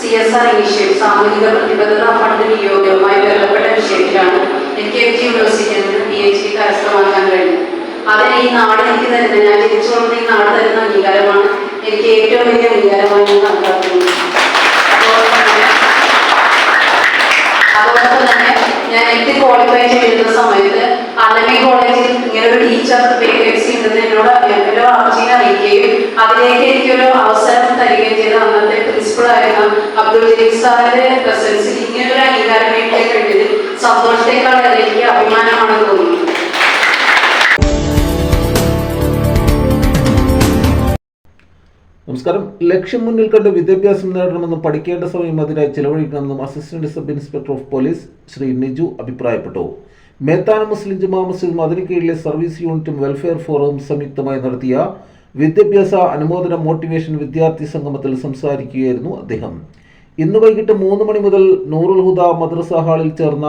CSR initiative സാമൂഹിക പ്രതിബദ്ധത fund നിയോഗവുമായി ബന്ധപ്പെട്ട വിഷയത്തിലാണ് എനിക്ക് MG യൂണിവേഴ്സിറ്റിയിൽ നിന്ന് PhD കരസ്ഥമാക്കാൻ കഴിഞ്ഞത്. അതിന് ഈ നാട് എനിക്ക് തരുന്ന, ഞാൻ ജനിച്ചു വളർന്ന ഈ നാട് തരുന്ന അംഗീകാരമാണ് എനിക്ക് ഏറ്റവും വലിയ അംഗീകാരമായി ഞാൻ കണക്കാക്കുന്നത്. അതോടൊപ്പം തന്നെ ഞാൻ എനിക്ക് ക്വാളിഫൈ ചെയ്യുന്ന സമയത്ത് അലമി കോളേജിൽ ഇങ്ങനെ ഒരു ടീച്ചർ വേക്കൻസി ഉണ്ടെന്ന് എന്നോട് എൻ്റെ വാർച്ചീനെ അറിയിക്കുകയും അതിലേക്ക് എനിക്കൊരു അവസരം തരികയും ചെയ്ത അന്നത്തെ പ്രിൻസിപ്പൾ ആയിരുന്ന അബ്ദുൾ ജലീൽ സാറിന്റെ പ്രസൻസിൽ ഇങ്ങനൊരു അംഗീകാരം നേടിയ കഴിഞ്ഞതിൽ സന്തോഷത്തെക്കാൾ എനിക്ക് അഭിമാനമാണ് തോന്നുന്നത്. നമസ്കാരം. ലക്ഷ്യം മുന്നിൽ കണ്ട് വിദ്യാഭ്യാസം നേടണമെന്നും പഠിക്കേണ്ട സമയം അതിനായി ചെലവഴിക്കണമെന്നും assistant sub inspector of police Shri Niju അഭിപ്രായപ്പെട്ടു. മേത്താനം മുസ്ലിം ജമാ മസ്ജിദും അതിന് കീഴിലെ സർവീസ് യൂണിറ്റും വെൽഫെയർ ഫോറവും സംയുക്തമായി നടത്തിയ വിദ്യാഭ്യാസ അനുമോദന മോട്ടിവേഷൻ വിദ്യാർത്ഥി സംഗമത്തിൽ സംസാരിക്കുകയായിരുന്നു അദ്ദേഹം. ഇന്ന് വൈകിട്ട് 3 മണി മുതൽ നൂറുൽ ഹുദ മദ്രസ ഹാളിൽ ചേർന്ന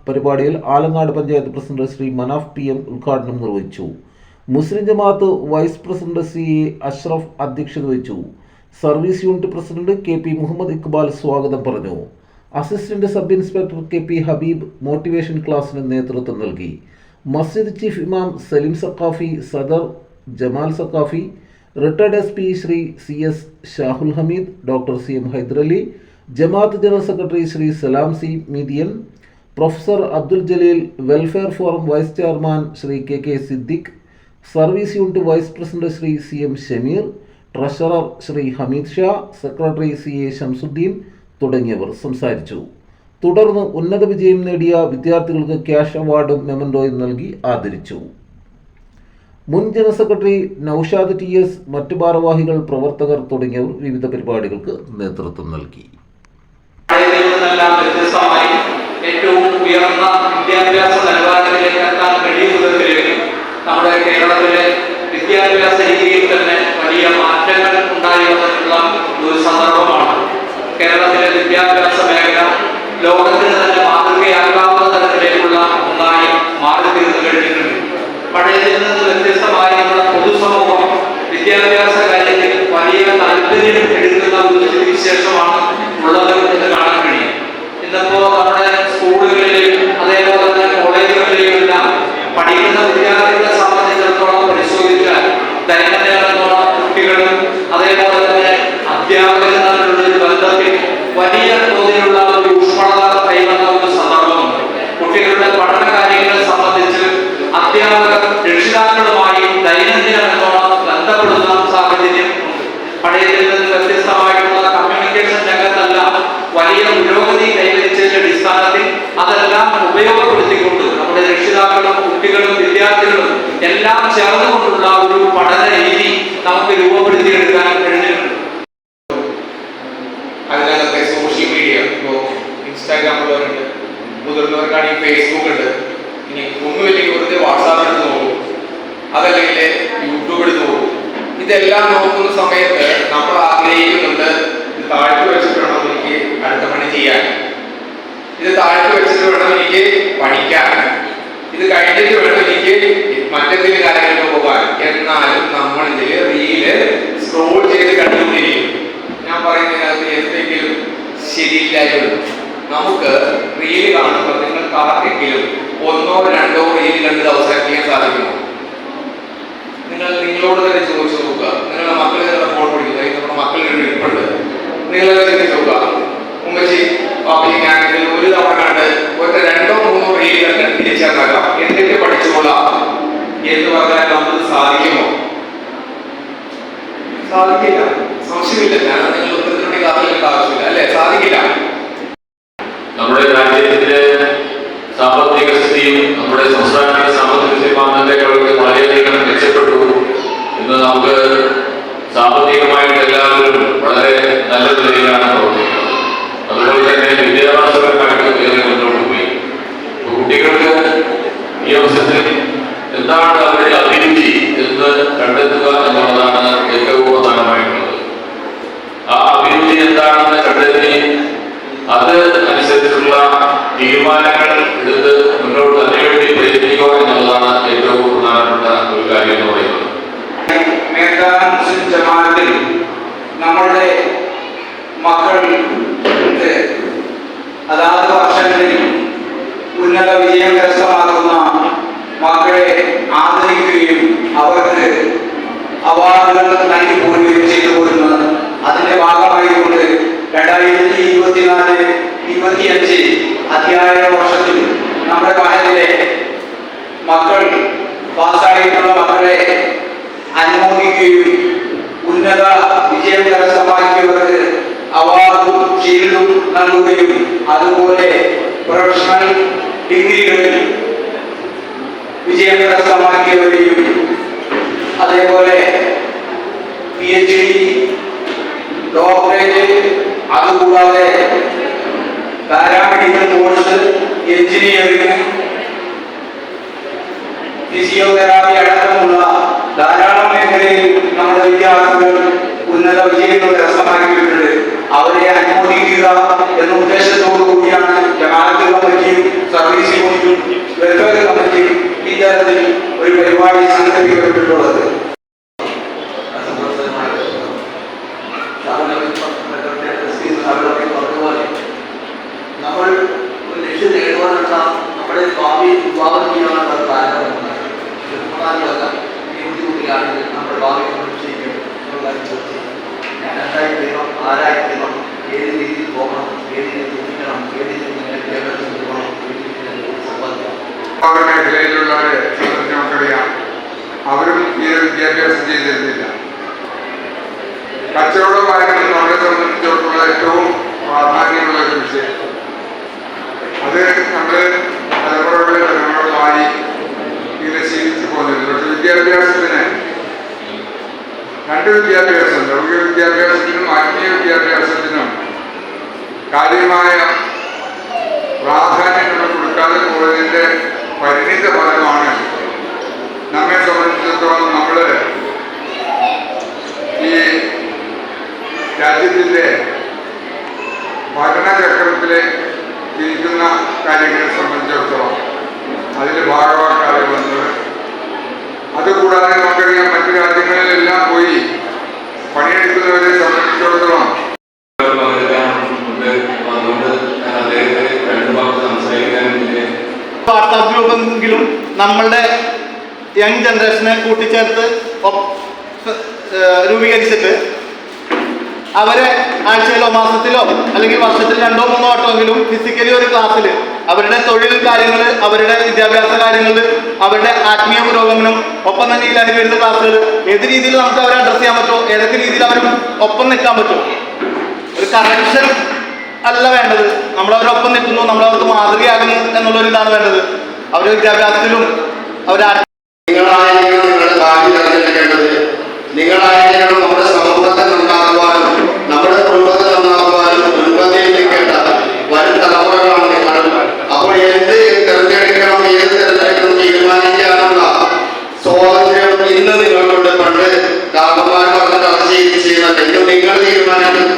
പരിപാടിയിൽ ആലങ്ങാട് പഞ്ചായത്ത് പ്രസിഡന്റ് ശ്രീ മനാഫ് PM ഉദ്ഘാടനം നിർവഹിച്ചു. മുസ്ലിം ജമാഅത്ത് വൈസ് പ്രസിഡന്റ് CA അഷ്റഫ് അധ്യക്ഷത വഹിച്ചു. Service unit president KP Muhammad Iqbal സ്വാഗതം പറഞ്ഞു. Assistant sub inspector KP Habeeb motivation ക്ലാസിന് നേതൃത്വം നൽകി. മസ്ജിദ് ചീഫ് ഇമാം സലിം സഖാഫി, സദർ Jamal Saqafi, retired SP Shri CS Shahul Hameed, doctor CM Hyderali, ജമാഅത്ത് general secretary Shri Salam C മീഡിയൻ, professor Abdul Jaleel, welfare forum vice chairman Shri KK Siddique, service unit vice president Shri CM Shameer, treasurer Shri Hameed Shah, secretary CA Shamsuddin തുടങ്ങിയവർ സംസാരിച്ചു. തുടർന്ന് ഉന്നത വിജയം നേടിയ വിദ്യാർത്ഥികൾക്ക് ക്യാഷ് അവാർഡും മെമന്റോയും നൽകി ആദരിച്ചു. മുൻ ജനറൽ സെക്രട്ടറി നൌഷാദ് TS, മറ്റു ഭാരവാഹികൾ, പ്രവർത്തകർ തുടങ്ങിയവർ വിവിധ പരിപാടികൾക്ക് നേതൃത്വം നൽകി. ഏറ്റവും ഉയർന്ന വിദ്യാഭ്യാസ നിലവാരത്തിലേക്ക് എത്താൻ കഴിയുന്നതിലേക്ക് നമ്മുടെ കേരളത്തിലെ വിദ്യാഭ്യാസ രീതിയിൽ തന്നെ വലിയ മാറ്റങ്ങൾ ഉണ്ടായി വന്നിട്ടുള്ള ഒരു സന്ദർഭമാണ്. കേരളത്തിലെ വിദ്യാഭ്യാസ മേഖല ലോകത്തിന് തന്നെ മാതൃകയാകാവുന്ന തരത്തിലേക്കുള്ള ഒന്നായി മാറിത്തീർന്നു കഴിഞ്ഞിട്ടുണ്ട്. പഴയതിൽ നിന്ന് വ്യത്യസ്തമായി നമ്മുടെ പൊതുസമൂഹം വിദ്യാഭ്യാസ കാര്യത്തിൽ വലിയ താല്പര്യം എടുക്കുന്ന ഒരു സ്ഥിതിവിശേഷമാണ് ഉള്ളത് എന്ന് കാണാൻ കഴിയും. ഇന്നിപ്പോ നമ്മുടെ സ്കൂളുകളിലെയും അതേപോലെ തന്നെ കോളേജുകളിലെയും എല്ലാം പഠിക്കുന്ന വിദ്യാർത്ഥികളെ സംബന്ധിച്ചിടത്തോളം പരിശോധിച്ചാൽ ദൈനംദിനത്തോളം കുട്ടികളും അതേപോലെ തന്നെ അധ്യാപകരും തമ്മിലുള്ള ഒരു ബന്ധത്തിൽ വലിയ തോതിലുള്ള ഒരു ഊഷ്മളത കൈവന്ന ഒരു സന്ദർഭമുണ്ട്. കുട്ടികളുടെ പഠന കാര്യങ്ങളെ സംബന്ധിച്ച് അധ്യാപകർ രക്ഷിതാക്കളുമായി ദൈനംദിനത്തോളം ബന്ധപ്പെടുന്ന സാഹചര്യം ഉണ്ട്. പഴയതിൽ നിന്ന് വ്യത്യസ്തമായിട്ടുള്ള കമ്മ്യൂണിക്കേഷൻ രംഗത്തെല്ലാം വലിയ പുരോഗതി കൈവരിച്ചതിന്റെ അടിസ്ഥാനത്തിൽ അതെല്ലാം ഉപയോഗപ്പെടുത്തിക്കൊണ്ട് നമ്മുടെ രക്ഷിതാക്കളും കുട്ടികളും വിദ്യാർത്ഥികളും എല്ലാം ചേർന്നുകൊണ്ടുള്ള ഒരു പഠന രീതി നമുക്ക് രൂപപ്പെടുത്തിയെടുക്കാൻ കഴിഞ്ഞിട്ടുണ്ട്. അതിനകത്തെ സോഷ്യൽ മീഡിയ, ഇപ്പോൾ ഇൻസ്റ്റാഗ്രാമുള്ളവരുണ്ട്, മുതിർന്നവർക്കാണെങ്കിൽ Facebook ഉണ്ട്, ഇനി ഒന്നുമില്ലെങ്കിൽ വെറുതെ വാട്സാപ്പ് എടുത്ത് നോക്കും, അതല്ലെങ്കിൽ യൂട്യൂബ് എടുത്ത് നോക്കും. ഇതെല്ലാം നോക്കുന്ന സമയത്ത് നമ്മൾ ആഗ്രഹിക്കുന്നുണ്ട് ഇത് താഴ്ത്തി വെച്ചിട്ട് വേണം എനിക്ക് അടുത്ത പണി ചെയ്യാൻ, ഇത് താഴ്ത്തി വെച്ചിട്ട് വേണം എനിക്ക് പഠിക്കാൻ, ഇത് കഴിഞ്ഞിട്ട് വേണം എനിക്ക് മറ്റെന്തെങ്കിലും കാര്യങ്ങൾക്ക് പോകാൻ. എന്നാലും നമ്മൾ ഇതിൽ റീല് സ്ക്രോൾ ചെയ്ത് കണ്ടുകൊണ്ടിരിക്കും. ഞാൻ പറയുന്നതിനകത്ത് എന്തെങ്കിലും ശരിയില്ലായിരുന്നു. നമുക്ക് റീല് കാണുമ്പോൾ നിങ്ങൾക്ക് ആർക്കെങ്കിലും 1 or 2 റീല് കണ്ട് അവസാനിപ്പിക്കാൻ സാധിക്കുമോ? നിങ്ങളോട് തന്നെ ചോദിച്ചു നോക്കുക. നിങ്ങളുടെ മക്കൾ നിങ്ങളുടെ ഫോൺ പഠിക്കുന്നത് നമ്മുടെ മക്കളുടെ ഇരിപ്പുണ്ട്. നിങ്ങളെ ചിന്തിച്ചു നോക്കുക. ഉമ്മച്ചി പാപ്പിക്കാണെങ്കിൽ ഒരു തവണ കണ്ട് 1, 2, 3 റീല് കണ്ട് തിരിച്ചറിയാം എന്നിട്ട് പഠിച്ചുകൊള്ളാം എന്ന് പറഞ്ഞാൽ നമുക്ക് സാധിക്കുമോ? സാധിക്കില്ല. സംശയമില്ല. ഞാൻ നിങ്ങൾ ഉത്തരത്തിനുണ്ടി കാത്തിരിക്കേണ്ട ആവശ്യമില്ല, അല്ലെ? സാധിക്കില്ല. നമ്മുടെ രാജ്യത്തിന്റെ സാമ്പത്തിക സ്ഥിതിയും നമ്മുടെ സംസ്ഥാനത്തിന്റെ സാമ്പത്തിക സ്ഥിതിമാനങ്ങളൊക്കെ വളരെയധികം മെച്ചപ്പെട്ടു. ഇന്ന് നമുക്ക് സാമ്പത്തികമായിട്ട് എല്ലാവരും വളരെ നല്ല നിലയിലാണ് പ്രവർത്തിക്കുന്നത്. അതുപോലെ തന്നെ വിദ്യാഭ്യാസപരമായിട്ട് ഏറെ മുന്നോട്ട് പോയി. കുട്ടികൾക്ക് ഈ അവസരത്തിൽ എന്താണ് അവരുടെ അഭിരുചി എന്ന് കണ്ടെത്തുക എന്നുള്ളതാണ് ഏറ്റവും പ്രധാനമായിട്ടുള്ളത്. ആ അഭിരുചി എന്താണെന്ന് കണ്ടെത്തി അത് അനുസരിച്ചുള്ള തീരുമാനങ്ങൾ എടുത്ത് മുന്നോട്ട് അതിനുവേണ്ടി പ്രയത്നിക്കുക എന്നുള്ളതാണ് ഏറ്റവും പ്രധാനപ്പെട്ട ഒരു കാര്യം എന്ന് പറയുന്നത്. മുസ്ലിം ജമാഅത്തിൽ നമ്മളുടെ മക്കൾക്ക് അതാത് വർഷങ്ങളിൽ ഉന്നത വിജയം കരസ്ഥമാക്കുന്ന മക്കളെ ആദരിക്കുകയും അവർക്ക് അവാർഡുകൾ നൽകി പോവുകയും ചെയ്തു പോരുന്നത്. അതിന്റെ ഭാഗമായിക്കൊണ്ട് 2024-25 അധ്യയന വർഷത്തിൽ നമ്മുടെ മഹലിലെ മക്കൾ പാസ്സായിട്ടുള്ള മക്കളെ അനുമോദിക്കുകയും ഉന്നത വിജയം കരസ്ഥമാക്കിയവർക്ക് അവാർഡും ഷീൽഡും നൽകുകയും അതുപോലെ പ്രൊഫഷണൽ ഡിഗ്രികളിൽ വിജയം കരസ്ഥമാക്കിയവരെയും അതേപോലെ PhD, ഡോക്ടറേറ്റ്, അതുകൂടാതെ പാരാമെഡിക്കൽ കോഴ്സ്, എഞ്ചിനീയറിംഗ്, ഫിസിയോതെറാപ്പി അടക്കമുള്ള ധാരാളം മേഖലയിൽ നമ്മുടെ വിദ്യാർത്ഥികൾ ഉന്നത വിജയങ്ങൾ കരസ്ഥമാക്കിയിട്ടുണ്ട്. അവരെ അനുമോദിക്കുക എന്ന ഉദ്ദേശത്തോടു കൂടിയാണ് ജമാഅത്ത് കമ്മിറ്റിയും സർവീസ് യൂണിറ്റും വെൽഫെയർ കമ്മിറ്റിയും ഇത്തരത്തിൽ ഒരു പരിപാടി സംഘടിപ്പിക്കപ്പെട്ടിട്ടുള്ളത്. നമ്മൾ ഒരു ലക്ഷ്യം നേടുവാനുള്ള നമ്മുടെ ഭാവി വിഭാവനം ചെയ്യാനുള്ള കാരണമാണ് ഈ ബുദ്ധിമുട്ടിലാണെങ്കിൽ നമ്മുടെ ഭാവി നിശ്ചയിക്കും എന്നുള്ള കാര്യം ചോദിച്ചു. ഞാൻ എന്തായി തീരണം, ആരായി തീരണം, ഏത് രീതിയിൽ പോകണം, ഏത് രീതിയിൽ ചിന്തിക്കണം, ഏത് രീതിയിൽ വിദ്യാഭ്യാസം കൊടുക്കണം, ഏത് രീതിയിൽ സമ്പാദിക്കണം. മേഖലയിലുള്ളവരെ നമുക്കറിയാം, അവരും ഈ വിദ്യാഭ്യാസം ചെയ്തിരുന്നില്ല. കച്ചവടമായിരുന്നു നമ്മളെ സംബന്ധിച്ചിടത്തോളം ഏറ്റവും പ്രാധാന്യമുള്ള ഒരു വിഷയം. അത് നമ്മൾ തലമുറകളായി ഇങ്ങനെ ശീലിച്ചു പോകുന്നില്ല. പക്ഷെ വിദ്യാഭ്യാസത്തിന് രണ്ട് വിദ്യാഭ്യാസം, ലൗകിക വിദ്യാഭ്യാസത്തിനും ആത്മീയ വിദ്യാഭ്യാസത്തിനും കാര്യമായ പ്രാധാന്യം നമ്മൾ കൊടുക്കാതെ പോയതിൻ്റെ പരിണിത ഫലമാണ് നമ്മെ സംബന്ധിച്ചിടത്തോളം നമ്മൾ ഈ രാജ്യത്തിൻ്റെ ഭരണചക്രത്തിലെ ഇരിക്കുന്ന കാര്യങ്ങളെ സംബന്ധിച്ചിടത്തോളം അതിൽ ഭാഗമാക്കാതെ വന്നത്. അതുകൂടാതെ നമുക്കറിയാം, മറ്റു രാജ്യങ്ങളിലെല്ലാം പോയി പണിയെടുക്കുന്നവരെ സംബന്ധിച്ചിടത്തോളം വാട്സാപ്പ് ഗ്രൂപ്പെങ്കിലും നമ്മളുടെ യങ് ജനറേഷനെ കൂട്ടിച്ചേർത്ത് രൂപീകരിച്ചിട്ട് അവരെ ആഴ്ചയിലോ മാസത്തിലോ അല്ലെങ്കിൽ വർഷത്തിൽ 2-3 വട്ടമെങ്കിലും ഫിസിക്കലി ഒരു ക്ലാസ്സിൽ അവരുടെ തൊഴിൽ കാര്യങ്ങൾ, അവരുടെ വിദ്യാഭ്യാസ കാര്യങ്ങൾ, അവരുടെ ആത്മീയ പുരോഗമനം, ഒപ്പം തന്നെ ഈ ലഹരി വരുന്ന ക്ലാസ്സുകൾ ഏത് രീതിയിൽ നമുക്ക് അവരെ അഡ്രസ് ചെയ്യാൻ പറ്റുമോ, ഏതൊക്കെ രീതിയിൽ അവരും ഒപ്പം നിൽക്കാൻ പറ്റുമോ. ഒരു കറക്ഷൻ അല്ല വേണ്ടത്, നമ്മളവരൊപ്പം നിൽക്കുന്നു, നമ്മളവർക്ക് മാതൃകയാകുന്നു എന്നുള്ളൊരിതാണ് വേണ്ടത്. അവരുടെ വിദ്യാഭ്യാസത്തിലും അവരെ നിങ്ങളായിരിക്കണം നിങ്ങളുടെ ഭാവി തിരഞ്ഞെടുക്കേണ്ടത്. നിങ്ങളായിരിക്കണം നമ്മുടെ സമൂഹത്തെ നന്നാക്കുവാനും നമ്മുടെ കുടുംബത്തെ നന്നാക്കുവാനും മുൻപന്തിയിൽ നിൽക്കേണ്ട വരും തലമുറകളാണ് നിങ്ങൾ. അപ്പോൾ എന്ത് തിരഞ്ഞെടുക്കണം, ഏത് തിരഞ്ഞെടുക്കണം തീരുമാനിക്കാനുള്ള സ്വാതന്ത്ര്യം ഇന്ന് നിങ്ങൾക്കുണ്ട്. പണ്ട് കാരണന്മാർ പറഞ്ഞിട്ട് അത് ചെയ്യുന്നുണ്ട്. ഇന്ന് നിങ്ങൾ തീരുമാനിക്കും.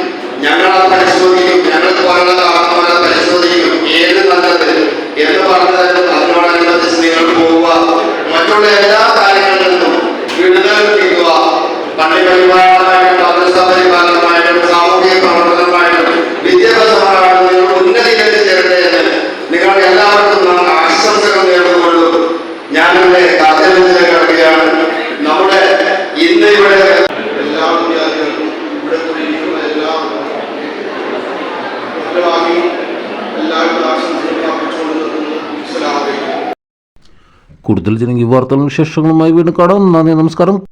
ഞങ്ങളത് പരിശോധിക്കും, ഞങ്ങൾക്ക് പോലുള്ള കാരണന്മാരെ പരിശോധിക്കും. ഏത് നല്ലത് എന്ന് പറഞ്ഞത് അതിനോടനുബന്ധിച്ച് നിങ്ങൾ പോവുക. മറ്റുള്ള എല്ലാ കാര്യങ്ങളിൽ നിന്നും വിടുതൽ കിട്ടുക. പള്ളി പരിപാലനമായിട്ടും മദ്രസ പരിപാലനമായിട്ടും സാമൂഹിക പ്രവർത്തനമായിട്ടും വിദ്യാഭ്യാസമായിട്ടും നിങ്ങൾ ഉന്നതിയിലേക്ക് ചേരട്ടെ എന്ന് നിങ്ങൾ എല്ലാവർക്കും നമ്മൾ ആശംസകൾ നേർന്നുകൊണ്ടു ഞാനിവിടെ കാത്തിരിപ്പിലേക്ക് കിടക്കുകയാണ്. നമ്മുടെ ഇന്ന് ഇവിടെ എല്ലാ വിദ്യാർത്ഥികൾക്കും ഇവിടെ കൂടിയിരിക്കുന്ന എല്ലാ എല്ലാവരും ആശംസകൾ അർപ്പിച്ചുകൊണ്ട് കൂടുതൽ ജനകീയ വാർത്തകളും വിശേഷങ്ങളുമായി വീണ്ടും കാണാം. നന്ദി, നമസ്കാരം.